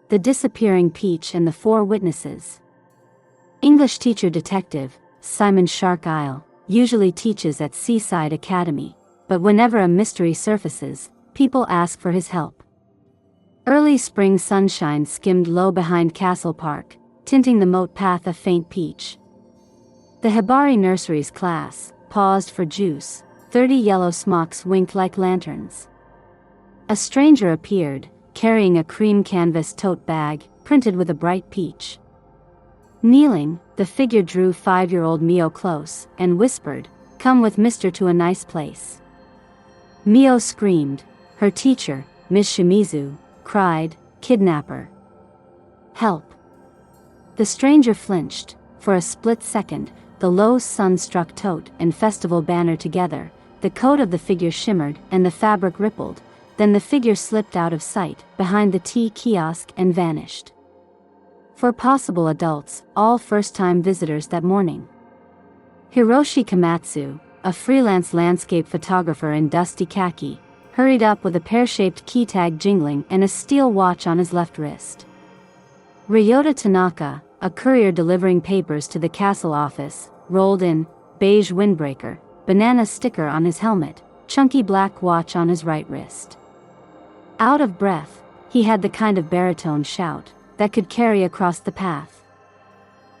The Disappearing Peach and the Four Witnesses. English teacher detective, Simon Sharkisle, usually teaches at Seaside Academy, but whenever a mystery surfaces, people ask for his help. Early spring sunshine skimmed low behind Castle Park, tinting the moat path a faint peach. The Hibari Nursery's class paused for juice. 30 yellow smocks winked like lanterns. A stranger appeared, carrying a cream canvas tote bag, printed with a bright peach. Kneeling, the figure drew 5-year-old Mio close, and whispered, "Come with Mr. to a nice place." Mio screamed. Her teacher, Miss Shimizu, cried, "Kidnapper! Help!" The stranger flinched. For a split second, the low sun struck tote and festival banner together. The coat of the figure shimmered and the fabric rippled. Then the figure slipped out of sight behind the tea kiosk and vanished. For possible adults, all first-time visitors that morning. Hiroshi Komatsu, a freelance landscape photographer in dusty khaki, hurried up with a pear-shaped key tag jingling and a steel watch on his left wrist. Ryota Tanaka, a courier delivering papers to the castle office, rolled in, beige windbreaker, banana sticker on his helmet, chunky black watch on his right wrist. Out of breath, he had the kind of baritone shout that could carry across the path.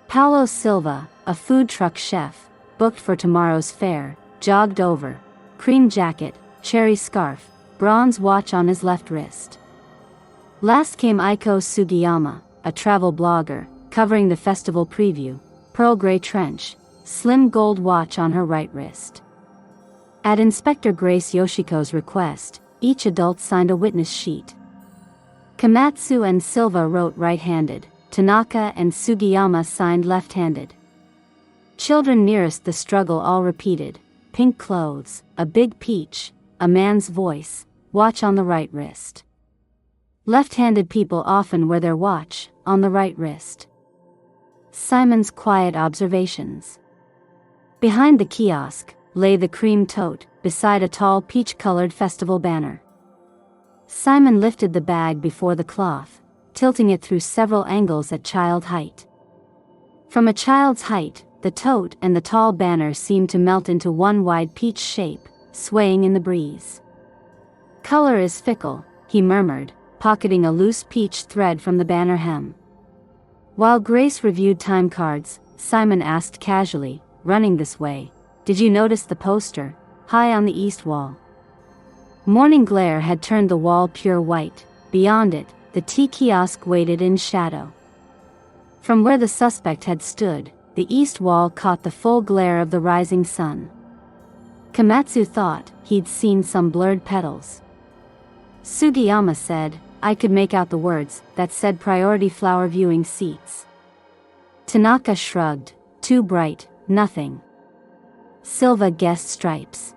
Paulo Silva, a food truck chef, booked for tomorrow's fair, jogged over, cream jacket, cherry scarf, bronze watch on his left wrist. Last came Aiko Sugiyama, a travel blogger, covering the festival preview, pearl gray trench, slim gold watch on her right wrist. At Inspector Grace Yoshiko's request, each adult signed a witness sheet. Komatsu and Silva wrote right-handed, Tanaka and Sugiyama signed left-handed. Children nearest the struggle all repeated, pink clothes, a big peach, a man's voice, watch on the right wrist. Left-handed people often wear their watch on the right wrist. Simon's quiet observations. Behind the kiosk lay the cream tote, beside a tall peach-colored festival banner. Simon lifted the bag before the cloth, tilting it through several angles at child height. From a child's height, the tote and the tall banner seemed to melt into one wide peach shape, swaying in the breeze. "Color is fickle," he murmured, pocketing a loose peach thread from the banner hem. While Grace reviewed time cards, Simon asked casually, running this way, "Did you notice the poster, high on the east wall?" Morning glare had turned the wall pure white. Beyond it, the tea kiosk waited in shadow. From where the suspect had stood, the east wall caught the full glare of the rising sun. Komatsu thought he'd seen some blurred petals. Sugiyama said, "I could make out the words that said priority flower viewing seats." Tanaka shrugged, "Too bright, nothing." Silva guessed stripes.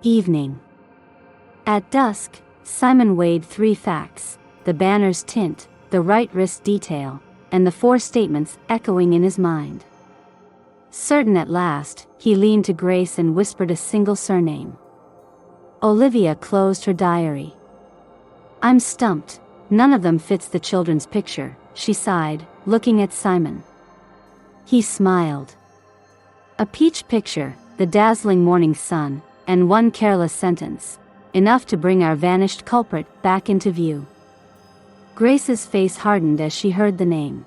Evening. At dusk, Simon weighed 3 facts, the banner's tint, the right wrist detail, and the 4 statements echoing in his mind. Certain at last, he leaned to Grace and whispered a single surname. Olivia closed her diary. "I'm stumped, none of them fits the children's picture," she sighed, looking at Simon. He smiled. A peach picture, the dazzling morning sun, and one careless sentence, enough to bring our vanished culprit back into view. Grace's face hardened as she heard the name.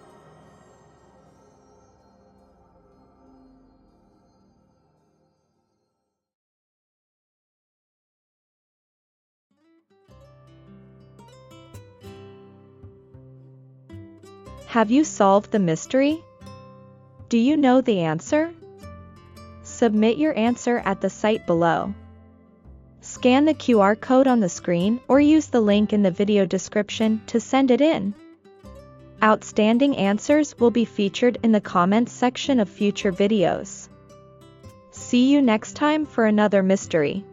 Have you solved the mystery? Do you know the answer? Submit your answer at the site below. Scan the QR code on the screen or use the link in the video description to send it in. Outstanding answers will be featured in the comments section of future videos. See you next time for another mystery.